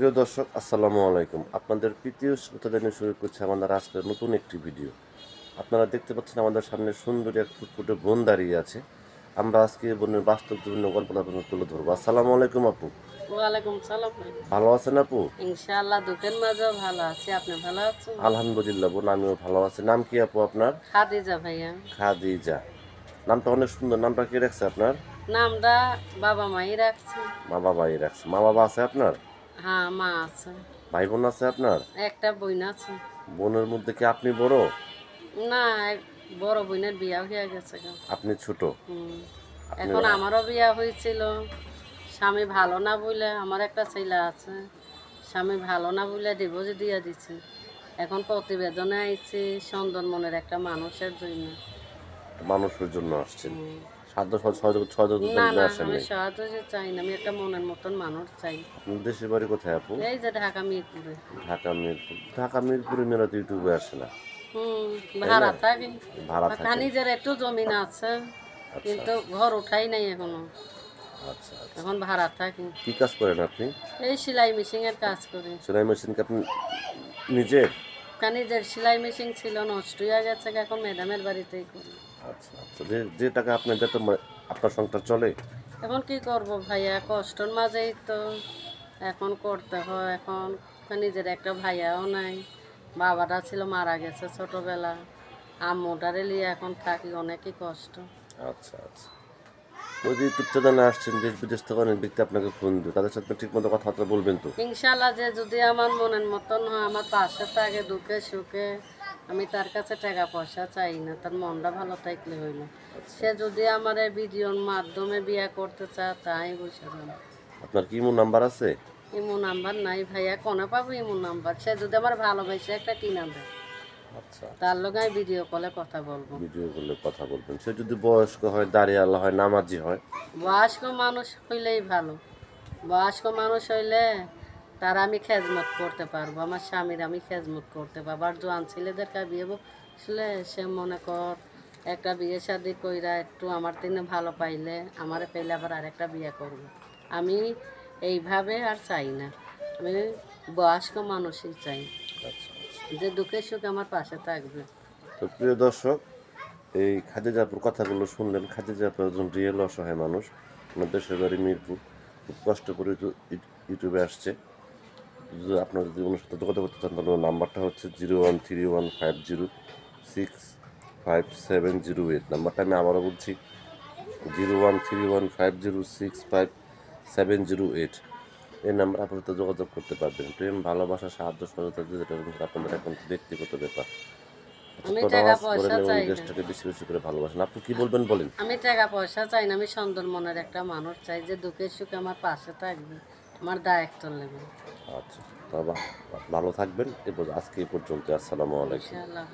প্রিয় দর্শক, আসসালামু আলাইকুম। আপনাদের তৃতীয় শ্রোতা জানিয়ে শুরু করছে আমাদের আজকের নতুন একটি ভিডিও। আপনারা দেখতে পাচ্ছেন আমাদের সামনে সুন্দরী এক ফুটফুটে বোন দাঁড়িয়ে আছে। আমরা আজকে বোনের বাস্তব জীবনের গল্পটা আপনাদের তুলে ধরবো। আসসালামু আলাইকুম আপু। ওয়ালাইকুম সালাম। ভালো আছেন আপু? ইনশাআল্লাহ দুঃখের মাঝেও ভালো আছি। আপনি ভালো আছেন? আলহামদুলিল্লাহ বোন, আমিও ভালো আছি। নাম কি আপু আপনার? খাদিজা ভাইয়া। খাদিজা। নামটা অনেক সুন্দর। নামটা কে রাখছে আপনার? নামটা বাবা মাই রাখছে। মা বাবাই রাখছে। মা বাবা আছে আপনার? হ্যাঁ, মা আছে। ভাই বোন আছে আপনার? একটা বোন আছে। বোনের মধ্যে কি আপনি বড়? না, বড় বোনের বিয়া হয়ে গেছে গো। আপনি ছোট? হুম। আপনি এখন আমারও বিয়া হয়েছিল। স্বামী ভালো না বলে আমার একটা ছেলে আছে। স্বামী ভালো না বলে ডিভোর্স দিয়ে দিচ্ছে। এখন প্রতিবেদনে আইছে সন্দেহমনের একটা মানুষের জন্য। মানুষের জন্য আসছেন? হুম। সাধ্য সহযোগিতার না জন্য না, আসেন আমি নাই? সাহায্য চাই না, আমি একটা মনের মতন মানুষ চাই। আপনার দেশের বাড়ি কোথায় আপু? এই যে ঢাকা মিরপুরে। ঢাকা মিরপুর। ঢাকা মিরপুরে মেয়েরা তো ইউটিউবে আসে না, হুম। তাই না? ভাড়া থাকি। ভাড়া আর থাকেন? নিজের একটু জমিন আছে, আচ্ছা কিন্তু ঘর উঠাই নাই এখনো। আচ্ছা আচ্ছা। এখন ভাড়া থাকি। কি কাজ করেন আপনি? এই সেলাই মেশিনের কাজ করি। সেলাই মেশিন কি আপনি নিজের? নিজের সেলাই মেশিন ছিল, নষ্ট হয়ে গেছে, এখন ম্যাডামের বাড়িতেই করি। আচ্ছা আচ্ছা। যে যে টাকা আপনার বেতন আপনার সংসার চলে? এখন কি করব ভাইয়া, কষ্টর মাঝেই তো এখন করতে হয়। এখন নিজের একটা ভাইয়াও নাই, বাবাটা ছিল মারা গেছে ছোটবেলা, আম্মুটারে নিয়ে এখন থাকি, অনেকই কষ্ট। আচ্ছা আচ্ছা। ওই যে ইউটিউব চ্যানেলে আসছেন, দেশ বিদেশ থেকে অনেক ব্যক্তি আপনাকে ফোন দেবে, তাদের সাথে ঠিক মতো কথাবার্তা বলবেন তো? ইনশাল্লাহ, যে যদি আমার মনের মতন হয়, আমার পাশে থাকে দুঃখে সুখে, আমি তার কাছে টাকা পয়সা চাই না, তার মনটা ভালো থাকলে হইল। আচ্ছা। সে যদি আমার এই ভিডিওর মাধ্যমে বিয়ে করতে চায়, তাই বসে যাবে। আপনার কি ইমো নাম্বার আছে? ইমো নাম্বার নাই ভাইয়া, কোনে পাবো ইমো নাম্বার? সে যদি আমার ভালোবাসে একটা কিনা দেয়, আচ্ছা। তার লগে আমি ভিডিও কলে কথা বলবো। ভিডিও করলে কথা বলবেন। সে যদি বয়স্ক হয়, দাড়িয়ালা হয়, নামাজি হয়? বয়স্ক মানুষ হইলেই ভালো। বয়স্ক মানুষ হইলে তার আমি খেজমত করতে পারবো, আমার স্বামীর আমি খেজমত করতে পারবো। আর জোয়ান ছেলেদেরকে বিয়ে বসলে সে মনে কর একটা বিয়ে শাদি কইরা একটু আমার দিনে ভালো পাইলে, আমারে পেলে আবার আরেকটা বিয়ে করবে। আমি এইভাবে আর চাই না, আমি বয়স্ক মানুষই চাই, আচ্ছা আচ্ছা। যে দুঃখের সুখে আমার পাশে থাকবে। তো প্রিয় দর্শক, এই খাদিজা আপুর কথাগুলো শুনলেন। খাদিজা আপু একজন রিয়েল অসহায় মানুষ। ওনার দেশের বাড়ি মিরপুর। খুব কষ্ট করে ইউটিউবে আসছে। যদি আপনারা যদি ওনার সাথে যোগাযোগ করতে চান, তাহলে ওর নাম্বারটা হচ্ছে 0131506570 নাম্বারটা আমি আবারও বলছি, 0131506570। এই নাম্বার আপনার সাথে যোগাযোগ করতে পারবেন। প্রেম, ভালোবাসা, সাহায্য, সহযোগিতা যেটা আপনাদের এখন ব্যক্তিগত ব্যাপার। আমি আপনারা টাকা নামাজ পড়েন পয়সা এবং চাই না, দেশটাকে বেশি বেশি করে ভালোবাসেন। আপনি কি বলবেন বলেন? আমি টাকা পয়সা চাই না, আমি সুন্দর মনের একটা মানুষ চাই, যে দুঃখের সুখে আমার পাশে থাকবে, আমার দায়িত্ব নেবে। আচ্ছা, তা ভালো থাকবেন। এরপর আজকে এই পর্যন্ত। আসসালামু আলাইকুম। ইনশাআল্লাহ।